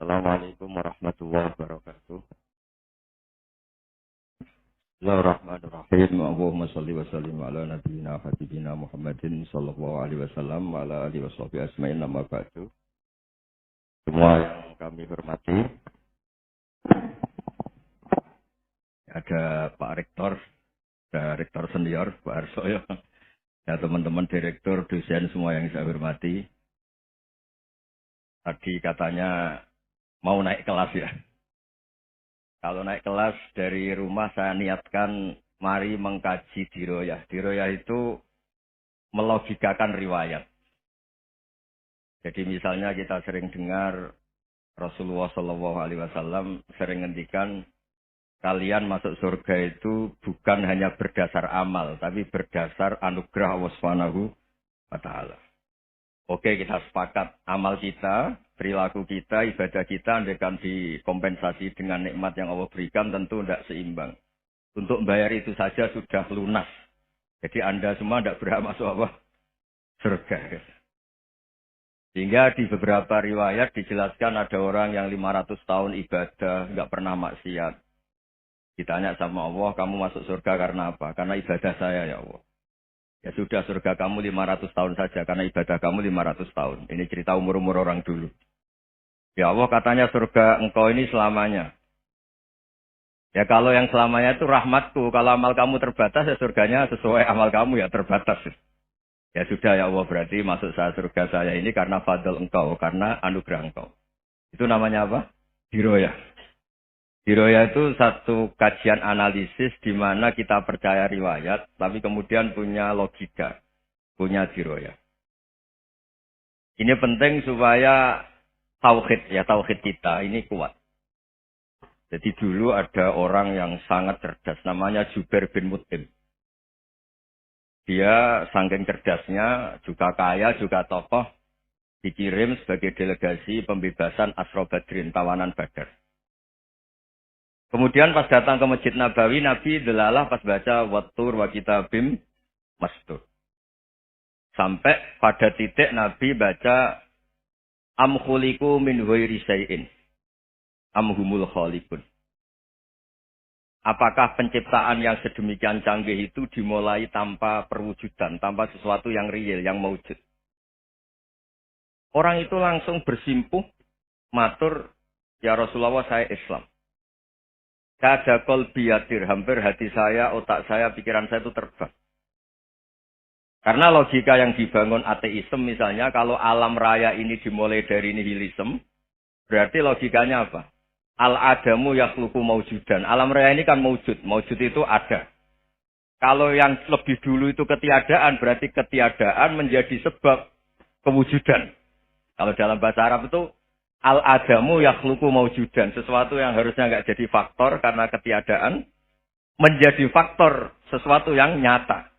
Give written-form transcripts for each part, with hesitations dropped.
Assalamualaikum warahmatullahi wabarakatuh. Bismillahirrahmanirrahim. Allahumma shalli wa sallim ala nabiyyina habibina Muhammadin sallallahu alaihi wasallam wa ala alihi washabihi ajmain amma ba'du. Semua yang kami hormati, ada Pak Rektor, ada Rektor Senior Pak Arsoyo, ya teman-teman direktur, dosen semua yang saya hormati. Tadi katanya mau naik kelas ya. Kalau naik kelas dari rumah saya niatkan mari mengkaji diroyah. Diroyah itu melogikakan riwayat. Jadi misalnya kita sering dengar Rasulullah Shallallahu Alaihi Wasallam sering ngendikan kalian masuk surga itu bukan hanya berdasar amal, tapi berdasar anugerah Allah Subhanahu wa Ta'ala. Oke, kita sepakat amal kita, perilaku kita, ibadah kita andaikan dikompensasi dengan nikmat yang Allah berikan tentu tidak seimbang. Untuk membayar itu saja sudah lunas. Jadi Anda semua tidak berhak masuk apa? Surga. Sehingga di beberapa riwayat dijelaskan ada orang yang 500 tahun ibadah, nggak pernah maksiat. Ditanya sama Allah, kamu masuk surga karena apa? Karena ibadah saya ya Allah. Ya sudah, surga kamu 500 tahun saja karena ibadah kamu 500 tahun. Ini cerita umur-umur orang dulu. Ya Allah katanya surga engkau ini selamanya. Ya kalau yang selamanya itu rahmatku. Kalau amal kamu terbatas ya surganya sesuai amal kamu ya terbatas. Ya sudah ya Allah berarti masuk saya surga saya ini karena fadl engkau. Karena anugerah engkau. Itu namanya apa? Diroyah. Diroyah itu satu kajian analisis di mana kita percaya riwayat, tapi kemudian punya logika, punya diroyah. Ini penting supaya tauhid kita ini kuat. Jadi dulu ada orang yang sangat cerdas, namanya Jubair bin Mut'im. Dia saking cerdasnya, juga kaya, juga tokoh, dikirim sebagai delegasi pembebasan Asra Badrin, tawanan Badar. Kemudian pas datang ke Masjid Nabawi, Nabi delalah pas baca Wattur wa kitabim mastur. Sampai pada titik Nabi baca Am khuliqu min ghairi syai'in. Am humul khaliqun. Apakah penciptaan yang sedemikian canggih itu dimulai tanpa perwujudan, tanpa sesuatu yang real, yang maujud. Orang itu langsung bersimpuh, matur, ya Rasulullah saya Islam. Kada qalbi yatir, hampir hati saya, otak saya, pikiran saya itu terbang. Karena logika yang dibangun ateisme misalnya, kalau alam raya ini dimulai dari nihilisme, berarti logikanya apa? Al-adamu yakhluqu maujudan. Alam raya ini kan maujud. Maujud itu ada. Kalau yang lebih dulu itu ketiadaan, berarti ketiadaan menjadi sebab kewujudan. Kalau dalam bahasa Arab itu, al-adamu yakhluqu maujudan. Sesuatu yang harusnya nggak jadi faktor karena ketiadaan, menjadi faktor sesuatu yang nyata.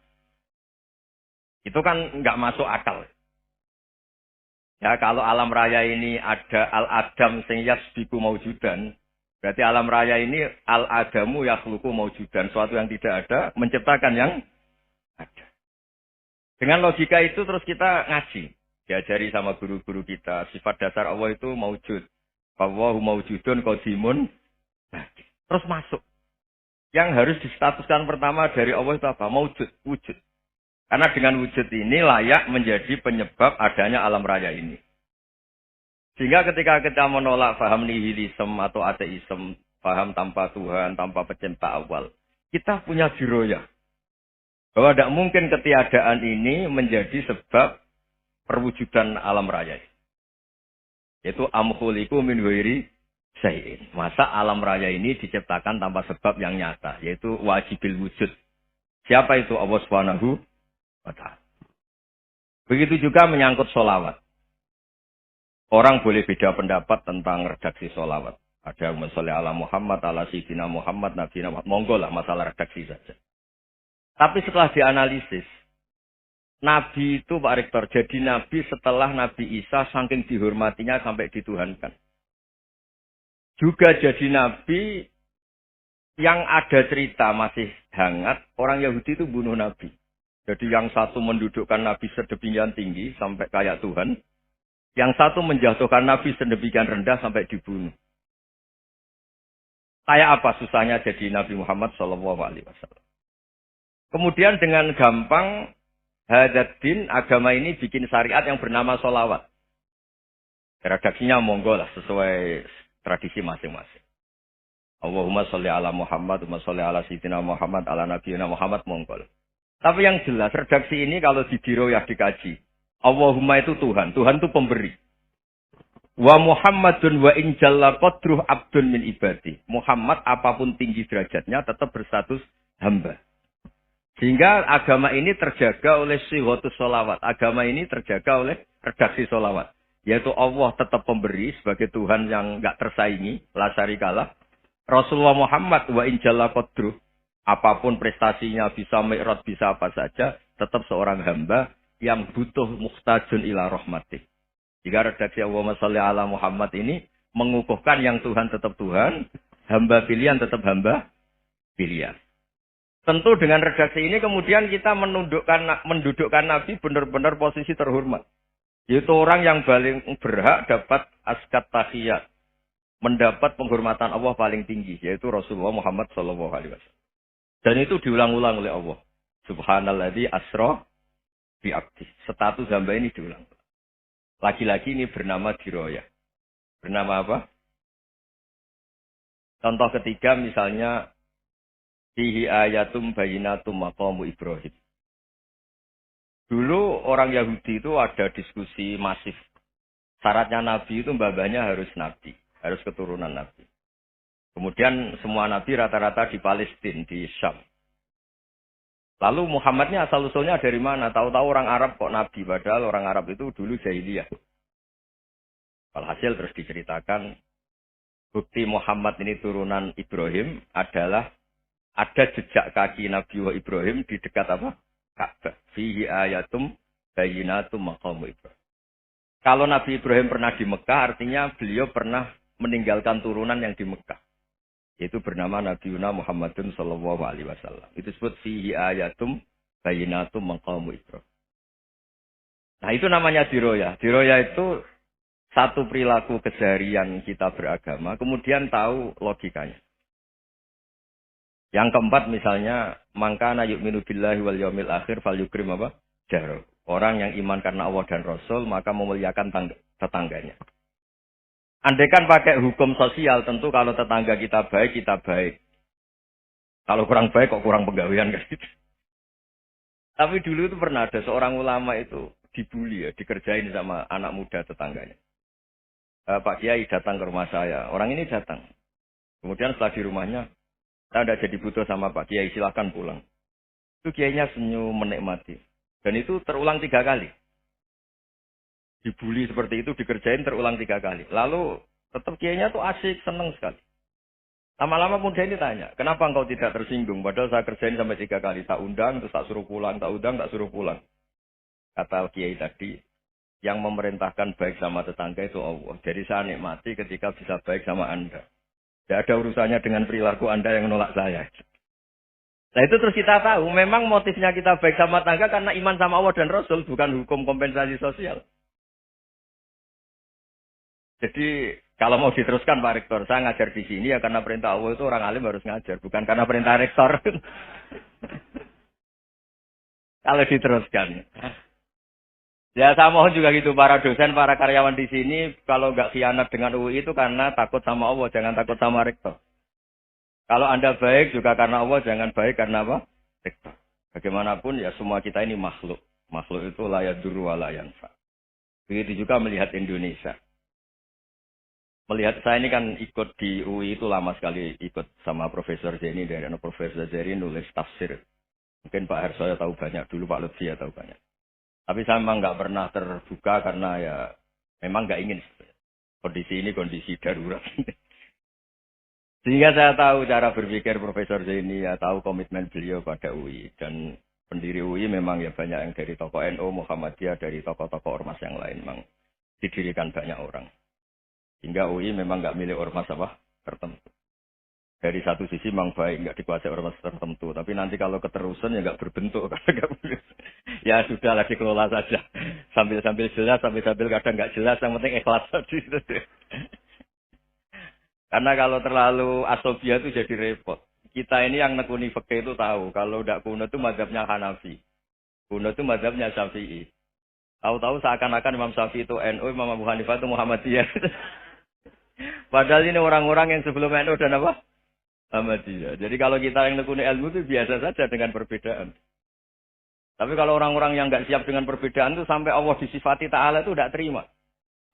Itu kan nggak masuk akal. Ya, kalau alam raya ini ada al-adam sing yasbiku maujudan, berarti alam raya ini al-adamu yakhluqu maujudan, sesuatu yang tidak ada menciptakan yang ada. Dengan logika itu terus kita ngaji, diajari sama guru-guru kita, sifat dasar Allah itu maujud. Wallahu maujudun qadimun. Nah, terus masuk. Yang harus distatuskan pertama dari Allah itu apa? Maujud, wujud. Karena dengan wujud ini layak menjadi penyebab adanya alam raya ini. Sehingga ketika kita menolak paham nihilisme atau ateisme, paham tanpa Tuhan, tanpa pencipta awal, kita punya diroyah. Bahwa tidak mungkin ketiadaan ini menjadi sebab perwujudan alam raya. Yaitu amkhuliku min ghairi syai'in. Masa alam raya ini diciptakan tanpa sebab yang nyata. Yaitu wajibil wujud. Siapa itu? Allah Subhanahu wa Ta'ala. Begitu juga menyangkut sholawat. Orang boleh beda pendapat tentang redaksi sholawat. Ada yang sholli ala Muhammad, ala Sayyidina Muhammad, Nabi Muhammad. Monggo lah masalah redaksi saja. Tapi setelah dianalisis, Nabi itu Pak Rektor, jadi Nabi setelah Nabi Isa saking dihormatinya sampai dituhankan. Juga jadi Nabi yang ada cerita masih hangat, orang Yahudi itu bunuh Nabi. Jadi yang satu mendudukkan Nabi sedemikian tinggi sampai kayak Tuhan. Yang satu menjatuhkan Nabi sedemikian rendah sampai dibunuh. Kayak apa susahnya jadi Nabi Muhammad SAW. Kemudian dengan gampang Hadaddin agama ini bikin syariat yang bernama sholawat. Redaksinya monggo lah sesuai tradisi masing-masing. Allahumma sholli ala Muhammad, Allahumma sholli ala Sayyidina Muhammad, ala Nabiyina Muhammad monggo. Tapi yang jelas redaksi ini kalau didiroyah dikaji. Allahumma itu Tuhan, Tuhan itu pemberi. Wa Muhammadun wa in jalla qadruh abdun min ibadi. Muhammad apapun tinggi derajatnya tetap berstatus hamba. Sehingga agama ini terjaga oleh sighatus sholawat. Agama ini terjaga oleh redaksi sholawat. Yaitu Allah tetap pemberi sebagai Tuhan yang enggak tersaingi, la syarikalah. Rasulullah Muhammad wa in jalla qadruh. Apapun prestasinya bisa mi'raj, bisa apa saja. Tetap seorang hamba yang butuh muhtajun ila rahmatih. Jika redaksi Allahumma sholli ala Muhammad ini mengukuhkan yang Tuhan tetap Tuhan, hamba pilihan tetap hamba pilihan. Tentu dengan redaksi ini kemudian kita mendudukkan Nabi benar-benar posisi terhormat. Yaitu orang yang paling berhak dapat askat tahiyat. Mendapat penghormatan Allah paling tinggi. Yaitu Rasulullah Muhammad SAW. Dan itu diulang-ulang oleh Allah. Subhanalladzi asra bi'abdi. Status hamba ini diulang. Lagi-lagi ini bernama diroyah. Bernama apa? Contoh ketiga misalnya. Fihi ayatum bayinatum maqamu Ibrahim. Dulu orang Yahudi itu ada diskusi masif. Syaratnya Nabi itu babanya harus Nabi. Harus keturunan Nabi. Kemudian semua Nabi rata-rata di Palestina, di Syam. Lalu Muhammadnya asal-usulnya dari mana? Tahu-tahu orang Arab kok Nabi. Padahal orang Arab itu dulu jahiliyah. Alhasil terus diceritakan. Bukti Muhammad ini turunan Ibrahim adalah ada jejak kaki Nabi Ibrahim di dekat apa? Ka'bah. Fihi ayatum bayinatum maqamu Ibrahim. Kalau Nabi Ibrahim pernah di Mekah, artinya beliau pernah meninggalkan turunan yang di Mekah. Itu bernama Nabiuna Muhammadun sallallahu alaihi wasallam. Itu disebut fihi ayatum bayinatum maqamu Ibrahim. Nah, itu namanya diroyah. Diroyah itu satu perilaku keseharian kita beragama, kemudian tahu logikanya. Yang keempat misalnya, mangkana yu'minu billahi wal yaumil akhir fal yukrim apa? Jaro. Orang yang iman karena Allah dan Rasul, maka memuliakan tetangganya. Andaikan pakai hukum sosial, tentu kalau tetangga kita baik, kita baik. Kalau kurang baik, kok kurang penggawean kan gitu. Tapi dulu itu pernah ada seorang ulama itu dibully ya, dikerjain sama anak muda tetangganya. Pak Kiai datang ke rumah saya. Orang ini datang. Kemudian setelah di rumahnya, saya tidak jadi butuh sama Pak Kiai, silahkan pulang. Itu Kiainya senyum menikmati. Dan itu terulang 3 kali. Dibully seperti itu, dikerjain terulang 3 kali. Lalu tetap Kiainya tuh asik, seneng sekali. Lama-lama muda ini tanya, kenapa engkau tidak tersinggung? Padahal saya kerjain sampai 3 kali. Tak undang, terus tak suruh pulang. Tak undang, tak suruh pulang. Kata Kiai tadi, yang memerintahkan baik sama tetangga itu Allah. Jadi saya nikmati ketika bisa baik sama Anda. Tidak ada urusannya dengan perilaku Anda yang menolak saya. Nah itu terus kita tahu, memang motifnya kita baik sama tangga karena iman sama Allah dan Rasul, bukan hukum kompensasi sosial. Jadi kalau mau diteruskan Pak Rektor, saya ngajar di sini ya karena perintah Allah itu orang alim harus ngajar, bukan karena perintah Rektor. Kalau diteruskan. Ya saya mohon juga gitu, para dosen, para karyawan di sini, kalau nggak khianat dengan UI itu karena takut sama Allah, jangan takut sama Rektor. Kalau Anda baik juga karena Allah, jangan baik karena apa? Rektor. Bagaimanapun ya semua kita ini makhluk. Makhluk itu la yadurru wa la yanfa. Begitu juga melihat Indonesia. Melihat saya ini kan ikut di UI itu lama sekali, ikut sama Profesor Zeni, dari Profesor Zeni nulis tafsir. Mungkin Pak Hersoyo tahu banyak, dulu Pak Lutfi ya tahu banyak. Tapi saya memang nggak pernah terbuka karena ya memang nggak ingin. Kondisi ini kondisi darurat. Sehingga saya tahu cara berpikir Profesor Zaini, ya tahu komitmen beliau pada UI. Dan pendiri UI memang ya banyak yang dari tokoh NU, Muhammadiyah, dari tokoh-tokoh ormas yang lain. Memang didirikan banyak orang. Sehingga UI memang nggak milik ormas apa tertentu. Dari satu sisi memang baik, nggak dikuasai orang tertentu. Tapi nanti kalau keterusan ya nggak berbentuk. Ya sudahlah dikelola saja. Sambil-sambil jelas, sambil-sambil kadang nggak jelas. Yang penting ikhlas saja. Karena kalau terlalu asobia itu jadi repot. Kita ini yang nekuni fikih itu tahu. Kalau udah kuno itu mazhabnya Hanafi. Kuno itu mazhabnya Syafi'i. Tahu-tahu seakan-akan Imam Syafi'i itu NU, Imam Abu Hanifah itu Muhammadiyah. Padahal ini orang-orang yang sebelum NU dan apa? Muhammadiyah. Jadi kalau kita yang nekuni ilmu itu biasa saja dengan perbedaan. Tapi kalau orang-orang yang nggak siap dengan perbedaan itu sampai Allah disifati Ta'ala itu tidak terima.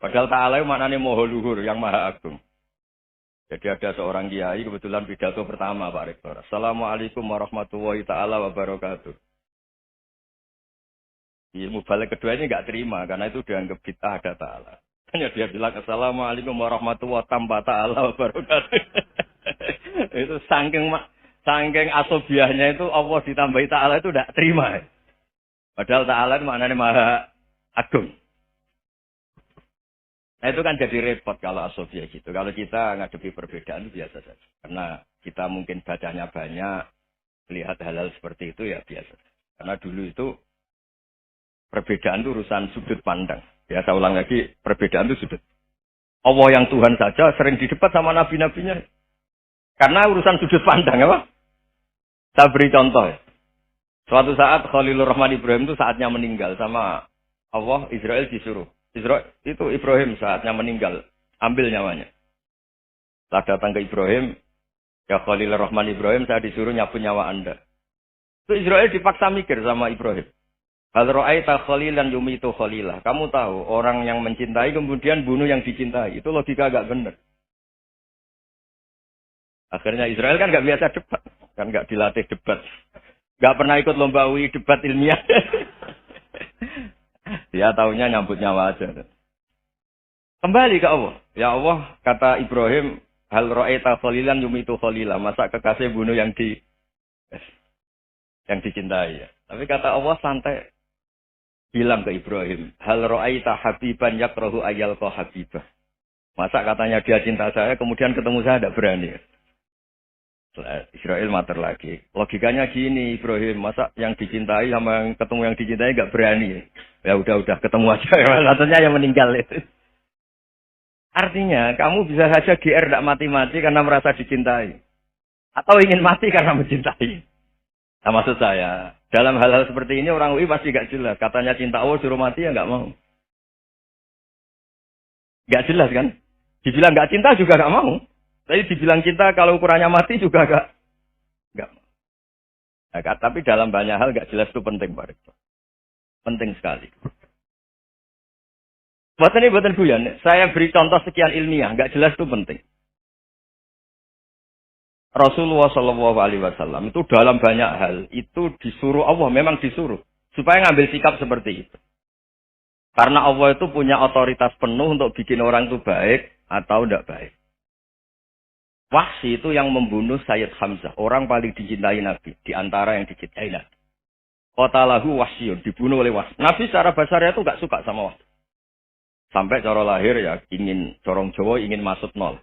Padahal Ta'ala itu maknanya Maha Luhur, yang Maha Agung. Jadi ada seorang kiai kebetulan pidato pertama Pak Rektor. Assalamualaikum warahmatullahi taala wabarakatuh. Ilmu balik kedua ini nggak terima karena itu dianggap bid'ah ada Ta'ala. Hanya dia bilang Assalamualaikum warahmatullahi taala wabarakatuh. Itu saking asobiahnya itu Allah ditambahi Ta'ala itu tidak terima. Padahal Ta'ala itu maknanya Maha Agung. Nah itu kan jadi repot kalau asobia gitu. Kalau kita ngadepi perbedaan itu biasa saja. Karena kita mungkin bacanya banyak, lihat hal-hal seperti itu ya biasa. Karena dulu itu perbedaan itu urusan sudut pandang. Ya saya ulang lagi, perbedaan itu sudut. Allah yang Tuhan saja sering didebat sama nabi-nabinya. Karena urusan sudut pandang apa? Saya beri contoh ya. Suatu saat Khalilur Rahman Ibrahim itu saatnya meninggal sama Allah, Israel disuruh. Itu Ibrahim saatnya meninggal. Ambil nyawanya. Setelah datang ke Ibrahim. Ya Khalilur Rahman Ibrahim saya disuruh nyapu nyawa anda. Itu Israel dipaksa mikir sama Ibrahim. Hal ra'aita khalilan yumitu khalilah. Kamu tahu orang yang mencintai kemudian bunuh yang dicintai. Itu logika agak benar. Akhirnya Israel kan gak biasa debat. Kan gak dilatih debat. Gak pernah ikut lomba UI debat ilmiah. Dia taunya nyambut nyawa aja. Kembali ke Allah. Ya Allah, kata Ibrahim, hal ra'aita khalilan yumitu khalilah. Masa kekasih bunuh yang dicintai ya. Tapi kata Allah santai bilang ke Ibrahim, hal ra'aita habiban yakrahu ayyalqa habibah. Masa katanya dia cinta saya, kemudian ketemu saya tidak berani. Israel mater lagi. Logikanya gini, Ibrahim, masa yang dicintai sama yang ketemu yang dicintai nggak berani? Ya udah ketemu aja. Satunya yang meninggal itu. Artinya, kamu bisa saja GR tidak mati-mati karena merasa dicintai. Atau ingin mati karena mencintai. Nah, maksud saya, dalam hal-hal seperti ini orang UI pasti nggak jelas. Katanya cinta Allah suruh mati ya nggak mau. Nggak jelas kan? Dibilang nggak cinta juga nggak mau. Tapi dibilang cinta kalau ukurannya mati juga nggak. Nah, tapi dalam banyak hal nggak jelas itu penting, Pak Rektor. Penting sekali. Buatan guyon. Saya beri contoh sekian ilmiah, nggak jelas itu penting. Rasulullah Shallallahu Alaihi Wasallam itu dalam banyak hal itu disuruh Allah, memang disuruh supaya ngambil sikap seperti itu. Karena Allah itu punya otoritas penuh untuk bikin orang itu baik atau tidak baik. Wahsy itu yang membunuh Sayyid Hamzah, orang paling dicintai Nabi, di antara yang dicintai Nabi. Qatalahu Wahsyun, dibunuh oleh Wahsy. Nabi secara basarnya itu nggak suka sama Wahsy. Sampai cara lahir ya ingin corong Jawa ingin masuk nol.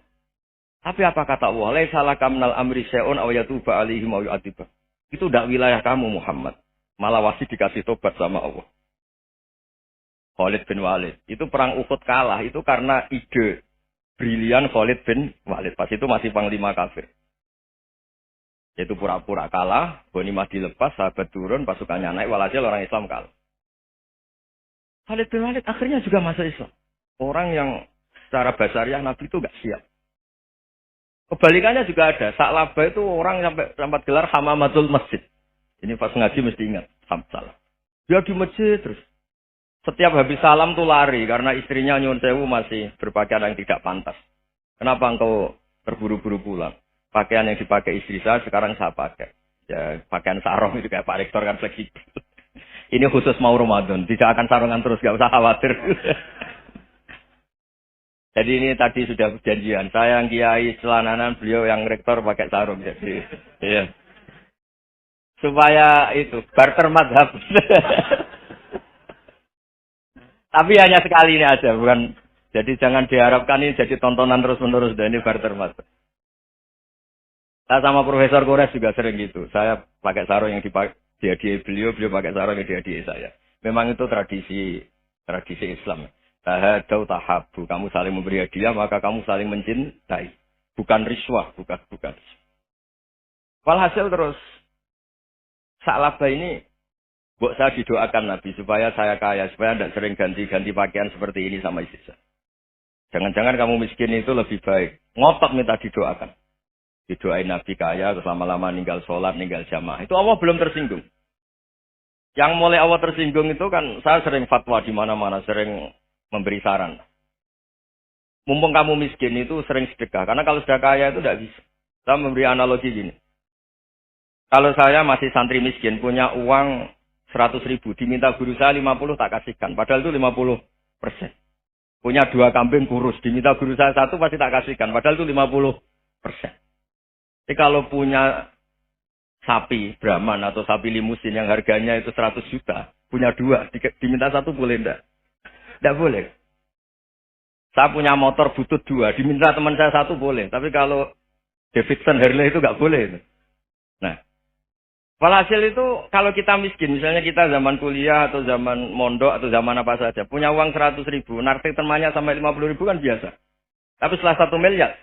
Tapi apa kata Allah? Laisa laka minal amri syai'un aw yatuba alaihim aw yu'adzibah. Itu tidak wilayah kamu Muhammad. Malah Wahsy dikasih tobat sama Allah. Khalid bin Walid. Itu perang Uhud kalah itu karena ide brilian Khalid bin Walid. Pas itu masih panglima kafir. Yaitu pura-pura kalah, ghanimah dilepas, sahabat turun, pasukannya naik, walhasil orang Islam kalah. Khalid bin Walid akhirnya juga masuk Islam. Orang yang secara basariah Nabi itu nggak siap. Kebalikannya juga ada. Sa'labah itu orang sampai sempat gelar hamamatul masjid. Ini pas ngaji mesti ingat. Salah. Dia di masjid terus. Setiap habis salam tuh lari karena istrinya nyuwun sewu masih berpakaian yang tidak pantas. Kenapa engkau terburu-buru pulang? Pakaian yang dipakai istri saya sekarang saya pakai. Ya pakaian sarung itu kayak Pak Rektor kan fleksibel. Ini khusus mau Ramadan, tidak akan sarungan terus, gak usah khawatir. Jadi ini tadi sudah perjanjian. Saya yang kiai celananan, beliau yang rektor pakai sarung. Jadi, iya. Supaya itu barter madhab. Tapi hanya sekali ini aja, bukan. Jadi jangan diharapkan ini jadi tontonan terus-menerus. Dan ini barter madhab. Saya sama Profesor Kores juga sering gitu. Saya pakai sarung yang dihadiahi beliau, beliau pakai sarung yang dihadiahi saya. Memang itu tradisi Islam. Tahadau tahabu, kamu saling memberi hadiah, maka kamu saling mencintai. Bukan riswah, bukan. Walhasil terus, Sa'labah ini, buat saya didoakan Nabi, supaya saya kaya, supaya tidak sering ganti-ganti pakaian seperti ini sama istri saya. Jangan-jangan kamu miskin itu lebih baik. Ngotot minta didoakan. Didoain Nabi kaya, terus lama-lama ninggal sholat, ninggal jamaah. Itu Allah belum tersinggung. Yang mulai Allah tersinggung itu kan, saya sering fatwa di mana-mana, sering memberi saran. Mumpung kamu miskin itu sering sedekah. Karena kalau sudah kaya itu tidak bisa. Saya memberi analogi gini. Kalau saya masih santri miskin, punya uang 100.000, diminta guru saya 50 tak kasihkan. Padahal itu 50%. Punya 2 kambing kurus, diminta guru saya 1 pasti tak kasihkan. Padahal itu 50%. Jadi kalau punya sapi Brahman atau sapi limusin yang harganya itu 100 juta, punya 2, diminta 1 boleh enggak? Enggak boleh. Saya punya motor butut 2, diminta teman saya 1 boleh. Tapi kalau Davidson Harley itu enggak boleh. Nah, walhasil itu kalau kita miskin, misalnya kita zaman kuliah atau zaman mondok atau zaman apa saja, punya uang 100.000, naksir temannya sampai 50.000 kan biasa. Tapi setelah 1 miliar,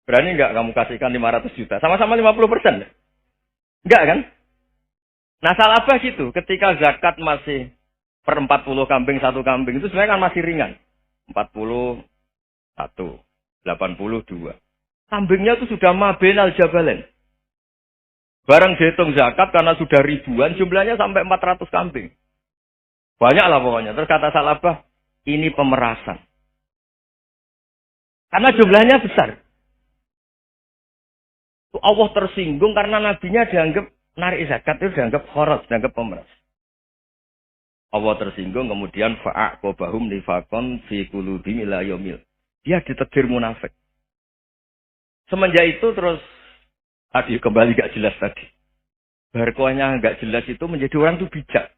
berani nggak kamu kasihkan 500 juta? Sama-sama 50%. Enggak kan? Nah, Sa'labah gitu, ketika zakat masih per 40 kambing, 1 kambing, itu sebenarnya kan masih ringan. 41, 82. Kambingnya itu sudah mabenal jabalen. Barang dihitung zakat karena sudah ribuan, jumlahnya sampai 400 kambing. Banyak lah pokoknya. Terus kata Sa'labah, ini pemerasan. Karena jumlahnya besar. Allah tersinggung karena nabinya dianggap narik zakat itu dianggap kharas, dianggap pemeras. Allah tersinggung kemudian fa'aqobahum nifakon fi qulubihim ila yaumil. Dia ditegur munafik. Semenjak itu terus tadi kembali gak jelas tadi. Barkohnya gak jelas itu menjadi orang itu bijak.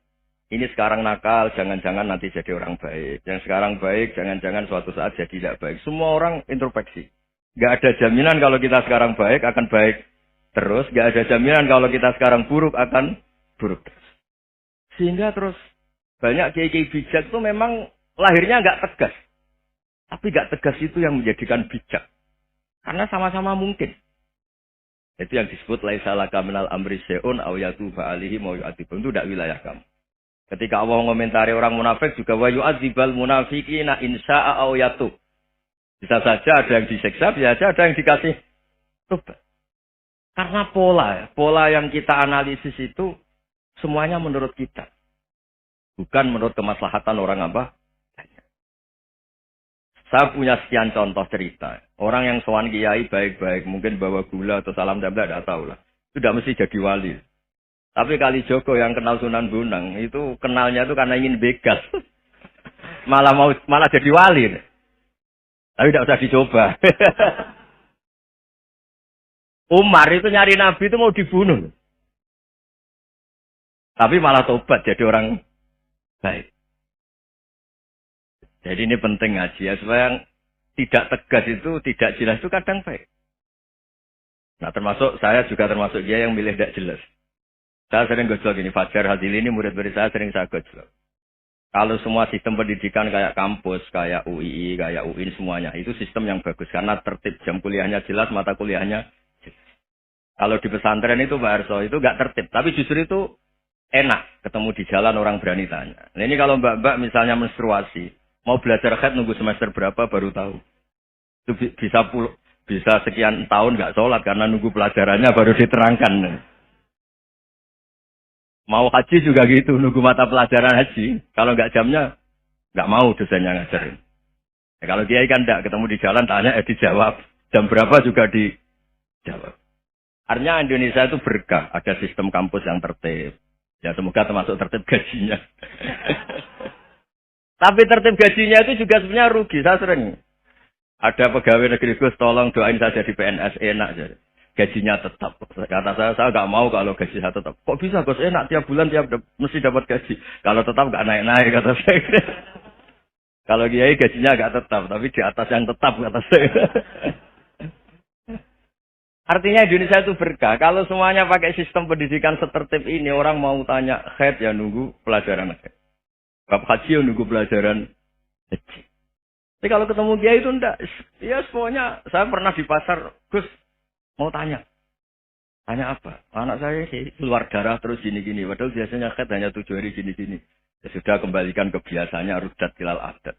Ini sekarang nakal, jangan-jangan nanti jadi orang baik. Yang sekarang baik, jangan-jangan suatu saat jadi tidak baik. Semua orang introspeksi. Gak ada jaminan kalau kita sekarang baik akan baik terus. Gak ada jaminan kalau kita sekarang buruk akan buruk terus. Sehingga terus banyak kiai-kiai bijak itu memang lahirnya gak tegas. Tapi gak tegas itu yang menjadikan bijak. Karena sama-sama mungkin. Itu yang disebut laisa laka minal amri syai'un aw yatuba alihi mau yu'adzibun. Itu tidak wilayah kamu. Ketika Allah mengomentari orang munafik juga wa yu'adzibal munafiqina insya'a aw yatub. Bisa saja ada yang disiksa, bisa saja ada yang dikasih tobat. Karena pola yang kita analisis itu semuanya menurut kita. Bukan menurut kemaslahatan orang apa. Saya punya sekian contoh cerita. Orang yang sowan kiai baik-baik, mungkin bawa gula atau salam tempel, tidak tahu lah. Sudah mesti jadi wali. Tapi kali Joko yang kenal Sunan Bonang, itu kenalnya itu karena ingin begas. malah jadi wali. Tapi tidak usah dicoba. Umar itu nyari Nabi itu mau dibunuh. Tapi malah tobat jadi orang baik. Jadi ini penting ngaji ya, supaya yang tidak tegas itu, tidak jelas itu kadang baik. Nah termasuk, saya juga termasuk dia yang milih tidak jelas. Saya sering gojlok ini, Fajar Hadili ini murid-murid saya sering saya gojlok. Kalau semua sistem pendidikan kayak kampus, kayak UII, kayak UIN semuanya, itu sistem yang bagus. Karena tertib, jam kuliahnya jelas, mata kuliahnya jelas. Kalau di pesantren itu Pak Arso, itu nggak tertib. Tapi justru itu enak, ketemu di jalan orang berani tanya. Nah ini kalau mbak-mbak misalnya menstruasi, mau belajar khat nunggu semester berapa baru tahu. Itu bisa sekian tahun nggak sholat karena nunggu pelajarannya baru diterangkan. Mau haji juga gitu, nunggu mata pelajaran haji. Kalau nggak jamnya, nggak mau dosennya ngajarin. Ya, kalau kiai kan nggak ketemu di jalan, tanya dijawab. Jam berapa juga dijawab. Artinya Indonesia itu berkah, ada sistem kampus yang tertib. Ya semoga termasuk tertib gajinya. Tapi tertib gajinya itu juga sebenarnya rugi. Saya sering ada pegawai negeri Gus, tolong doain saya jadi PNS enak jadi. Gajinya tetap. Kata saya nggak mau kalau gaji saya tetap. Kok bisa Gus enak tiap bulan mesti dapat gaji. Kalau tetap nggak naik-naik kata saya. Kalau kiai gajinya nggak tetap, tapi di atas yang tetap kata saya. Artinya Indonesia itu berkah. Kalau semuanya pakai sistem pendidikan setertib ini, orang mau tanya haid ya nunggu pelajaran haid. Bab haji ya nunggu pelajaran haji. Tapi kalau ketemu kiai itu enggak. Ya pokoknya saya pernah di pasar, Gus mau tanya. Tanya apa? Anak saya sih keluar darah terus gini-gini. Padahal biasanya haid hanya 7 hari gini-gini. Ya sudah kembalikan ke biasanya rudat hilal adat.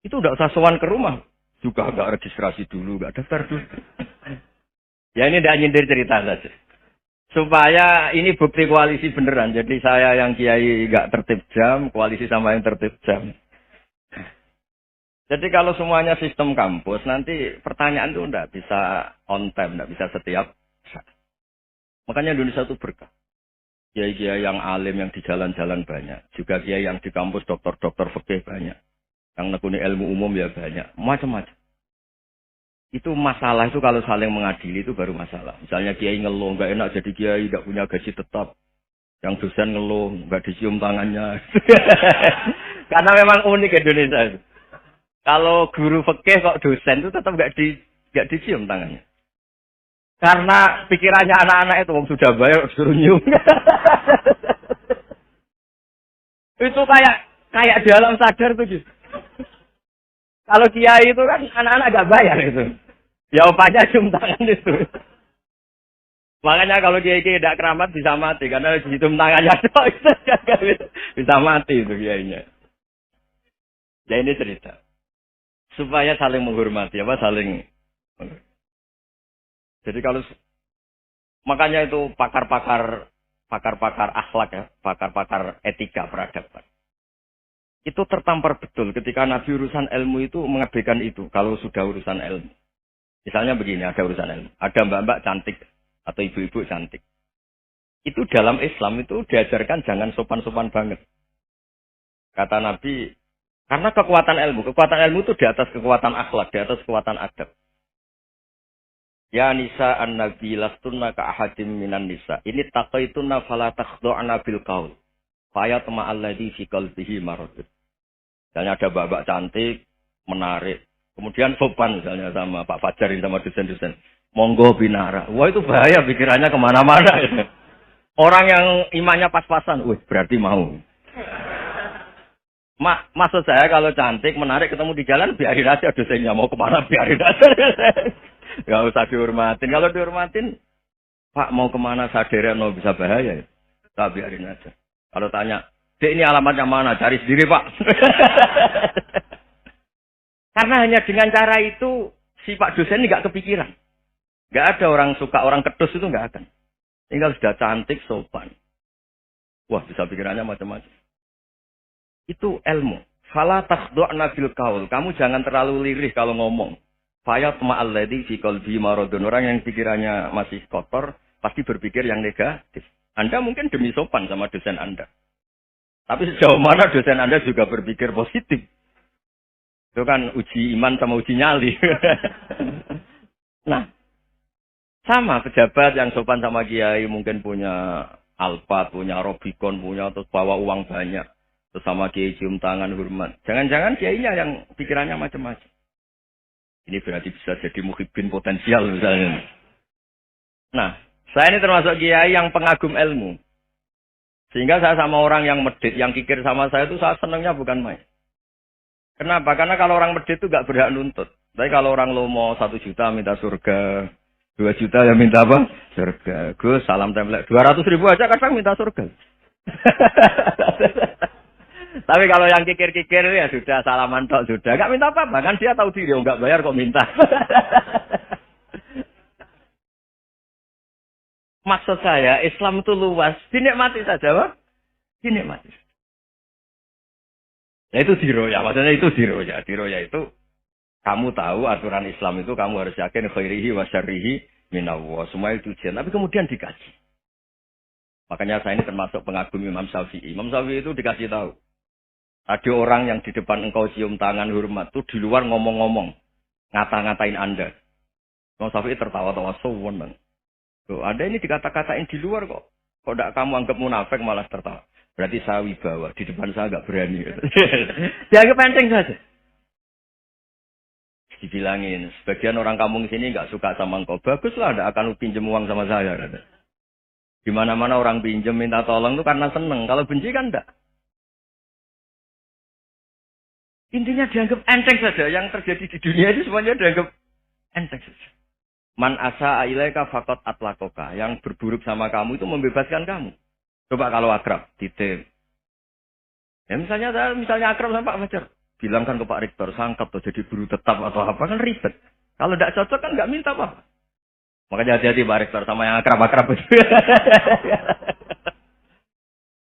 Itu enggak usah sowan ke rumah. Juga enggak registrasi dulu, enggak daftar dulu. Ya ini enggak nyindir cerita saja. Supaya ini bukti koalisi beneran. Jadi saya yang kiai enggak tertib jam, koalisi sama yang tertib jam. Jadi kalau semuanya sistem kampus, nanti pertanyaan itu enggak bisa on time, enggak bisa setiap saat. Makanya Indonesia itu berkah. Kiai-kiai yang alim yang di jalan-jalan banyak. Juga kiai yang di kampus dokter-dokter fikih banyak. Yang nekuni ilmu umum ya banyak. Macam-macam. Itu masalah itu kalau saling mengadili itu baru masalah. Misalnya kiai ngeluh, nggak enak jadi kiai, nggak punya gaji tetap. Yang dosen ngeluh, nggak dicium tangannya. Karena memang unik Indonesia itu. Kalau guru fikih kok dosen itu tetap nggak dicium tangannya. Karena pikirannya anak-anak itu sudah bayar suruh nyium. Itu kayak di alam sadar tuh gitu. Kalau kiai itu kan anak-anak gak bayar itu. Ya upahnya cium tangan itu. Makanya kalau kiai-kiai tidak keramat bisa mati. Karena cium tangannya bisa mati itu kiainya. Ya ini cerita. Supaya saling menghormati. Saling. Jadi kalau. Makanya itu pakar-pakar akhlak ya. Pakar-pakar etika peradaban. Itu tertampar betul ketika Nabi urusan ilmu itu mengabaikan itu. Kalau sudah urusan ilmu. Misalnya begini, ada urusan ilmu. Ada mbak-mbak cantik atau ibu-ibu cantik. Itu dalam Islam itu diajarkan jangan sopan-sopan banget. Kata Nabi, karena kekuatan ilmu itu di atas kekuatan akhlak, di atas kekuatan adab. Ya nisa an-nabi lastunna ka ahadim minan nisa. Ini taqaitunna fala takhdu'na bil qaul. Fa yatma alladhi fi qalbihi marad. Misalnya ada mbak-mbak cantik, menarik. Kemudian sopan misalnya sama Pak Fajar sama dosen-dosen. Monggo binara. Wah itu bahaya pikirannya kemana-mana. Orang yang imannya pas-pasan. Wih berarti mau. Maksud saya kalau cantik, menarik ketemu di jalan, biarin aja dosennya. Mau kemana biarin aja. Gak usah dihormatin. Kalau dihormatin, Pak mau kemana sadarian mau bisa bahaya. Tak biarin aja. Kalau tanya, Dek ini alamatnya mana? Cari sendiri Pak. Karena hanya dengan cara itu, si Pak dosen ini gak kepikiran. Gak ada orang suka, orang kedus itu gak akan. Tinggal sudah cantik, sopan. Wah bisa pikirannya macam-macam. Itu ilmu. Fala takhdu'na bil qaul. Kamu jangan terlalu lirih kalau ngomong. Fayat ma'alladhi fi qalbi maradun. Orang yang pikirannya masih kotor, pasti berpikir yang negatif. Anda mungkin demi sopan sama dosen Anda. Tapi sejauh mana dosen Anda juga berpikir positif. Itu kan uji iman sama uji nyali. Nah, sama pejabat yang sopan sama kiai mungkin punya Alphard, punya Robicon, punya terus bawa uang banyak. Terus sama kiai cium tangan hormat. Jangan-jangan kiainya yang pikirannya macam-macam. Ini berarti bisa jadi muhibbin potensial misalnya. Nah, saya ini termasuk kiai yang pengagum ilmu. Sehingga saya sama orang yang medit, yang kikir sama saya itu saya senangnya bukan main. Kenapa? Karena kalau orang medit itu gak berhak nuntut. Tapi kalau orang lomo 1 juta minta surga, 2 juta ya minta apa? Surga. Gus, salam template. 200.000 aja kadang minta surga. Tapi kalau yang kikir-kikir ya sudah salaman tok sudah. Gak minta apa-apa. Kan dia tahu diri, gak bayar kok minta. Maksud saya, Islam itu luas. Dinikmati saja, Pak. Dinikmati. Ya itu diroya. Maksudnya itu diroya. Diroya itu, kamu tahu aturan Islam itu, kamu harus yakin khairihi wa syarrihi minallah. Semua itu ujian. Tapi kemudian dikaji. Makanya saya ini termasuk pengagum Imam Syafi'i. Imam Syafi'i itu dikasih tahu. Ada orang yang di depan engkau cium tangan hormat. Itu di luar ngomong-ngomong. Ngata-ngatain Anda. Imam Syafi'i tertawa-tawa. Sewenang. Loh, Anda ini dikata-katain di luar kok. Kok tidak kamu anggap munafik malah tertawa. Berarti saya wibawa. Di depan saya nggak berani. Dianggap penting saja. dibilangin, sebagian orang kampung sini nggak suka sama engkau. Baguslah, nggak akan pinjam uang sama saya. Di mana-mana orang pinjam minta tolong itu karena seneng. Kalau benci kan enggak. Intinya dianggap enteng saja. Yang terjadi di dunia itu semuanya dianggap enteng saja. Man asa ilaika faqat atlakoka. Yang berburuk sama kamu itu membebaskan kamu. Coba kalau akrab, titip. Ya misalnya akrab sama Pak Fajar. Bilangkan ke Pak Rektor, sangkap tuh jadi guru tetap atau apa, kan ribet. Kalau tidak cocok kan nggak minta apa. Makanya hati-hati Pak Rektor sama yang akrab-akrab itu.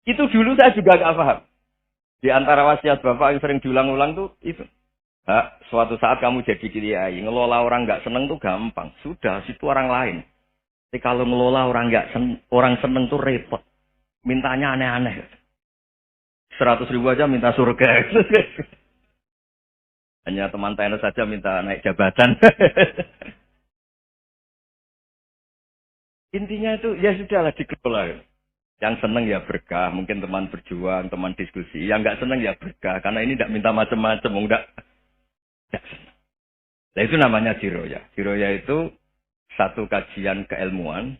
Itu dulu saya juga nggak paham. Di antara wasiat Bapak yang sering diulang-ulang tuh itu. Suatu saat kamu jadi kiai, ngelola orang nggak seneng tuh gampang. Sudah, situ orang lain. Tapi kalau ngelola orang orang seneng tuh repot. Mintanya aneh-aneh. 100.000 aja minta surga. Hanya teman tenis saja minta naik jabatan. Intinya itu ya sudahlah dikelola. Yang seneng ya berkah, mungkin teman berjuang, teman diskusi. Yang nggak seneng ya berkah, karena ini tidak minta macam-macam, enggak seneng. Nah itu namanya jiroya. Jiroya itu satu kajian keilmuan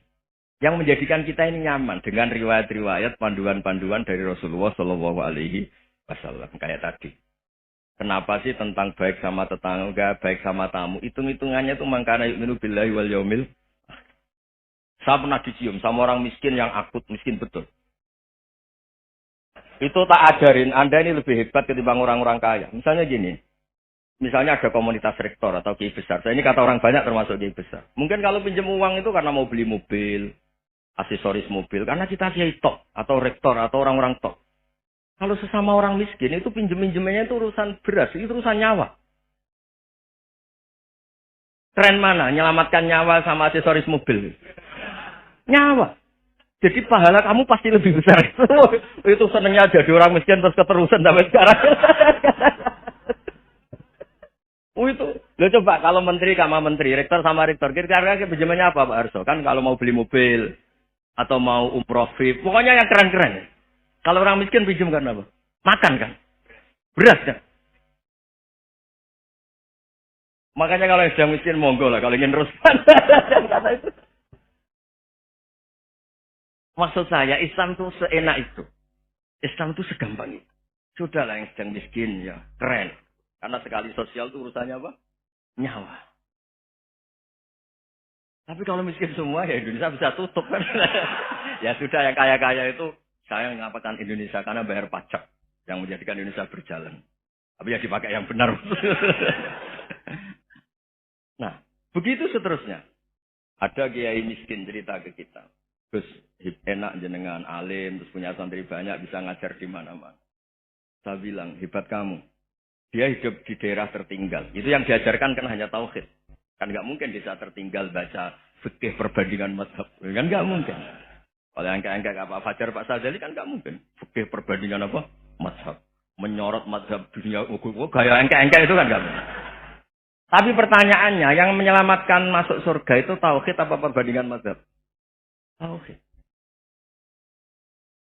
yang menjadikan kita ini nyaman dengan riwayat-riwayat, panduan-panduan dari Rasulullah Shallallahu Alaihi Wasallam kayak tadi. Kenapa sih tentang baik sama tetangga, baik sama tamu? Hitung-hitungannya tuh mangkana yu'minu billahi wal yaumil. Saya pernah dicium sama orang miskin yang akut, miskin betul. Itu tak ajarin, Anda ini lebih hebat ketimbang orang-orang kaya. Misalnya gini, misalnya ada komunitas rektor atau kiai besar. Saya ini kata orang banyak termasuk kiai besar. Mungkin kalau pinjam uang itu karena mau beli mobil, aksesoris mobil. Karena kita kiai tok, atau rektor, atau orang-orang tok. Kalau sesama orang miskin itu pinjem-pinjemannya itu urusan beras, itu urusan nyawa. Tren mana? Menyelamatkan nyawa sama aksesoris mobil. Nyawa. Jadi pahala kamu pasti lebih besar. Itu senengnya jadi orang miskin terus keterusan sampai sekarang. Itu. Lo coba kalau menteri sama menteri, rektor sama rektor, kira-kira pinjemannya apa Pak Arso? Kan kalau mau beli mobil atau mau umroh VIP, pokoknya yang keren-keren. Kalau orang miskin pinjam kan apa? Makan kan? Beras kan? Makanya kalau yang sedang miskin monggo lah kalau ingin terus. Maksud saya Islam itu seenak itu. Islam itu segampang itu. Sudahlah yang sedang miskin ya keren. Karena sekali sosial itu urusannya apa? Nyawa. Tapi kalau miskin semua ya Indonesia bisa tutup kan. Ya sudah yang kaya-kaya itu saya mengatakan Indonesia karena bayar pajak yang menjadikan Indonesia berjalan. Tapi ya dipakai yang benar. Nah, begitu seterusnya. Ada kiai miskin cerita ke kita. Terus enak jenengan alim, terus punya santri banyak, bisa ngajar di mana-mana. Saya bilang, hebat kamu. Dia hidup di daerah tertinggal. Itu yang diajarkan kan hanya tauhid. Kan nggak mungkin bisa tertinggal baca fikih perbandingan mazhab. Kan nggak mungkin. Kalau yang kayak Pak Fajar, Pak Sadali kan nggak mungkin. Fikih perbandingan apa? Mazhab. Menyorot mazhab dunia. Gaya engke-engke itu kan nggak mungkin. Tapi pertanyaannya, yang menyelamatkan masuk surga itu tauhid apa perbandingan mazhab? Tauhid.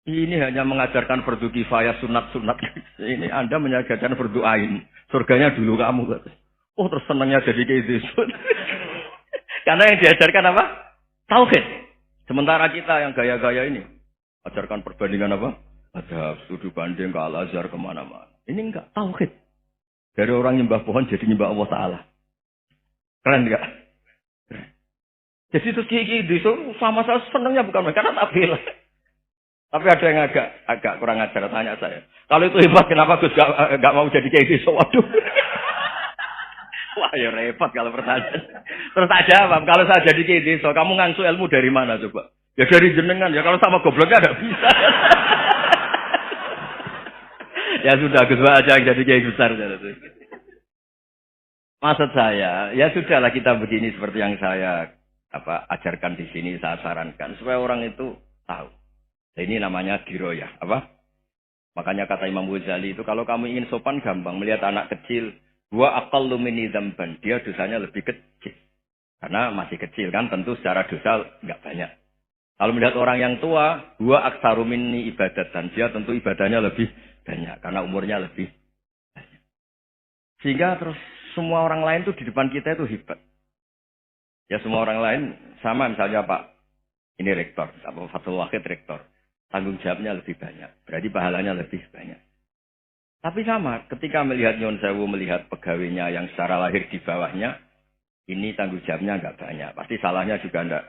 Ini hanya mengajarkan fardu kifayah sunat-sunat. Ini Anda mengajarkan fardu ain. Surganya dulu kamu. Oh terus senangnya jadi kayak gitu. Karena yang diajarkan apa? Tauhid. Sementara kita yang gaya-gaya ini, ajarkan perbandingan apa? Ada studi banding ke Al-Azhar kemana-mana. Ini enggak, tauhid. Dari orang nyembah pohon jadi nyembah Allah Ta'ala. Keren enggak? Keren. Jadi itu kiki sama saya senangnya bukan karena tak bilang. Tapi ada yang agak kurang ajar tanya saya. Kalau itu hebat kenapa Gus enggak mau jadi kayak gitu? Waduh. Wah ya repot kalau pertanyaan. Terus tak jawab, kalau saya jadi kayak gitu, kamu ngangsu ilmu dari mana coba? Ya dari jenengan, ya kalau sama gobloknya enggak bisa. Ya sudah, Gus aja yang jadi kayak besar. Maksud saya, ya sudahlah kita begini seperti yang saya ajarkan di sini, saya sarankan. Supaya orang itu tahu. Ini namanya diroyah. Makanya kata Imam Ghazali itu, kalau kamu ingin sopan gampang, melihat anak kecil, wa aqallu minni dzamban, dia dosanya lebih kecil. Karena masih kecil kan, tentu secara dosa enggak banyak. Kalau melihat orang yang tua, wa aktsaru minni ibadatan, dia tentu ibadahnya lebih banyak karena umurnya lebih banyak. Sehingga terus semua orang lain tuh di depan kita itu hebat. Ya semua orang lain sama misalnya Pak, ini rektor, apa Fathul Wahid rektor. Tanggung jawabnya lebih banyak. Berarti pahalanya lebih banyak. Tapi sama, ketika melihat Nyon Sewu, melihat pegawainya yang secara lahir di bawahnya, ini tanggung jawabnya nggak banyak. Pasti salahnya juga enggak.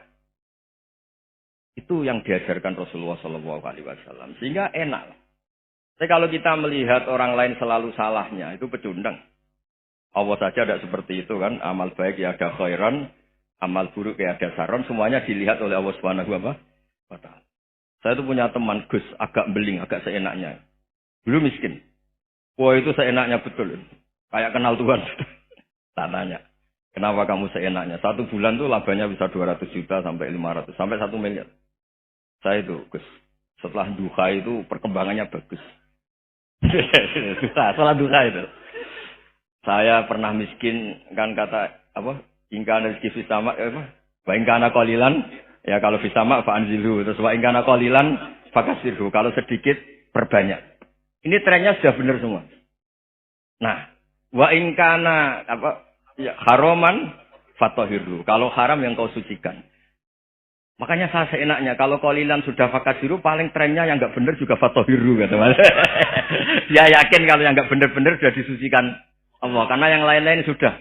Itu yang diajarkan Rasulullah SAW. Sehingga enak. Tapi kalau kita melihat orang lain selalu salahnya, itu pecundang. Allah saja tidak seperti itu kan. Amal baik ya ada khairan, amal buruk ya ada saron. Semuanya dilihat oleh Allah Subhanahu wa Ta'ala. Saya itu punya teman Gus, agak beling, agak seenaknya. Dulu miskin. Wah itu seenaknya betul. Kayak kenal Tuhan. Tak tanya. Kenapa kamu seenaknya? 1 bulan tuh labanya bisa 200 juta sampai 500. Sampai 1 miliar. Saya itu Gus. Setelah duha itu perkembangannya bagus. Setelah duha itu. Saya pernah miskin. Kan kata apa? Ingkana rizki fisama. Wa ingkana qalilan. Ya kalau fisama fa'anzilu. Terus wa ingkana qalilan fakasirhu. Kalau sedikit perbanyak. Ini trennya sudah benar semua. Nah, wa ingkana apa ya haroman fatohiru. Kalau haram yang kau sucikan. Makanya saya seenaknya kalau qalilan sudah fakasiru paling trennya yang enggak benar juga fatohiru kata Mas. Dia yakin kalau yang enggak benar-benar sudah disucikan Allah karena yang lain-lain sudah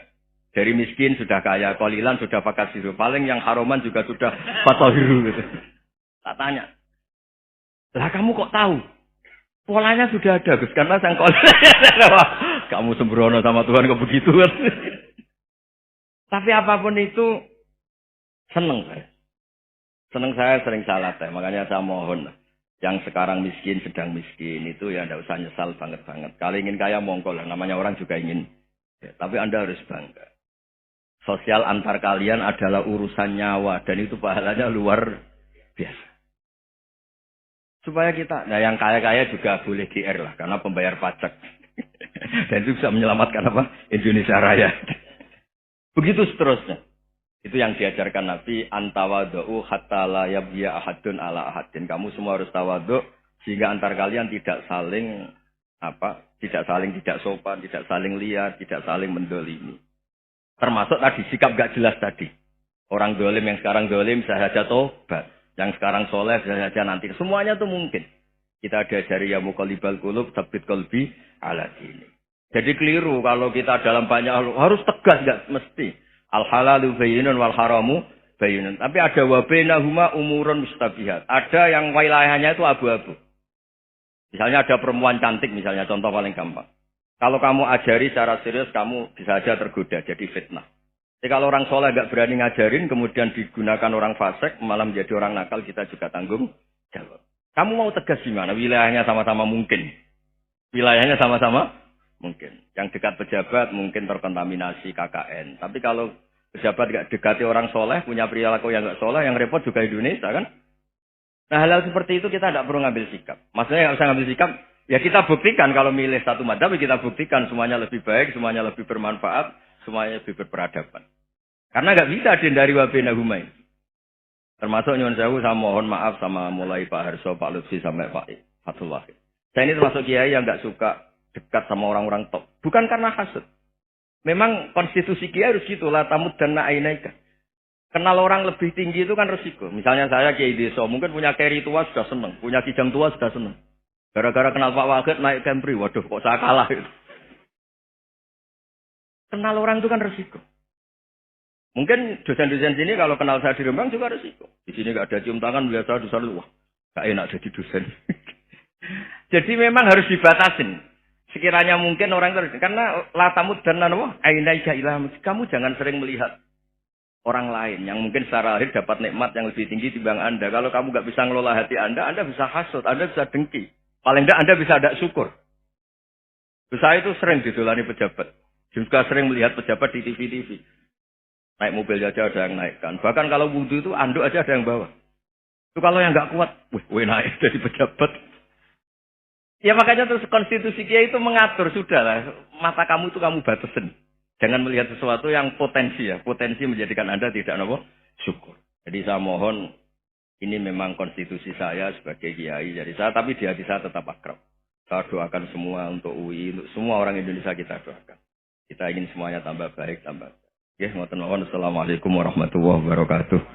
dari miskin sudah kaya, qalilan sudah fakasiru. Paling yang haroman juga sudah fatohiru gitu. Tak tanya. Lah kamu kok tahu? Polanya sudah ada, Gus. Karena sang kamu sembrono sama Tuhan kok begitu kan. Tapi apapun itu, seneng saya. Seneng saya sering salah teh. Makanya saya mohon, yang sekarang miskin, sedang miskin, itu ya tidak usah nyesal banget-banget. Kalau ingin kaya, monggo lah. Namanya orang juga ingin. Ya, tapi Anda harus bangga. Sosial antar kalian adalah urusan nyawa. Dan itu pahalanya luar biasa. Supaya kita, nah yang kaya-kaya juga boleh GR lah, karena pembayar pajak. Dan itu bisa menyelamatkan apa? Indonesia Raya. Begitu seterusnya. Itu yang diajarkan Nabi, antawadu'u hatta la yabya ahadun ala ahadin. Kamu semua harus tawadhu, sehingga antar kalian tidak saling, tidak sopan, tidak saling liar, tidak saling mendolimi. Termasuk tadi, sikap gak jelas tadi. Orang dolim yang sekarang dolim, saya saja tobat. Yang sekarang soleh bisa saja nanti. Semuanya itu mungkin. Kita diajari ya muqallibal qulub tsabbit qalbi ala dini. Jadi keliru kalau kita dalam banyak hal harus tegas enggak mesti. Al halalu bayyinun wal haramu bayyinun. Tapi ada wa bainahuma umurun mustabihat. Ada yang wilayahnya itu abu-abu. Misalnya ada perempuan cantik misalnya contoh paling gampang. Kalau kamu ajari secara serius kamu bisa saja tergoda jadi fitnah. Jadi kalau orang soleh nggak berani ngajarin, kemudian digunakan orang fasik, malah menjadi orang nakal, kita juga tanggung jawab. Kamu mau tegas gimana? Wilayahnya sama-sama mungkin. Wilayahnya sama-sama mungkin. Yang dekat pejabat mungkin terkontaminasi KKN. Tapi kalau pejabat nggak dekati orang soleh, punya perilaku yang nggak soleh, yang repot juga Indonesia kan? Nah hal-hal seperti itu kita tidak perlu ngambil sikap. Maksudnya nggak usah ngambil sikap, ya kita buktikan kalau milih satu madzhab, kita buktikan semuanya lebih baik, semuanya lebih bermanfaat, semuanya lebih berperadaban. Karena nggak bisa dihindari wabena humai. Termasuk Nyuwun Sewu, saya mohon maaf sama mulai Pak Harso, Pak Lutfi sampai Pak Fathul Wahid. Saya ini termasuk kiai yang nggak suka dekat sama orang-orang top. Bukan karena hasud. Memang konstitusi kiai harus gitu lah, tamud dan na'inaika. Kenal orang lebih tinggi itu kan resiko. Misalnya saya kiai desa, mungkin punya keri tua sudah seneng, punya kijang tua sudah seneng. Gara-gara kenal Pak Wahid naik Kempri, waduh kok saya kalah itu. Kenal orang itu kan resiko. Mungkin dosen-dosen sini kalau kenal saya di Rembang juga resiko. Di sini nggak ada cium tangan, melihat saya dosen lu, wah, gak enak jadi dosen. Jadi memang harus dibatasin. Sekiranya mungkin orang itu, karena latamud dan nanawa, ainaika ilah, kamu jangan sering melihat orang lain yang mungkin secara lahir dapat nikmat yang lebih tinggi dibanding Anda. Kalau kamu nggak bisa ngelola hati Anda bisa hasut, Anda bisa dengki. Paling tidak Anda bisa ada syukur. Saya itu sering didolani pejabat. Juga sering melihat pejabat di TV-TV. Naik mobil aja ada yang naikkan. Bahkan kalau wudhu itu anduk aja ada yang bawa. Itu kalau yang nggak kuat, wih naik jadi pejabat. Ya makanya terus konstitusi kiai itu mengatur sudah lah. Mata kamu itu kamu batasin. Jangan melihat sesuatu yang potensi ya. Potensi menjadikan Anda tidak syukur. Jadi saya mohon ini memang konstitusi saya sebagai kiai. Jadi saya tapi di hati saya tetap akrab. Saya doakan semua untuk UI, untuk semua orang Indonesia kita doakan. Kita ingin semuanya tambah baik, tambah. Ya, ngoten mawon. Assalamualaikum warahmatullahi wabarakatuh.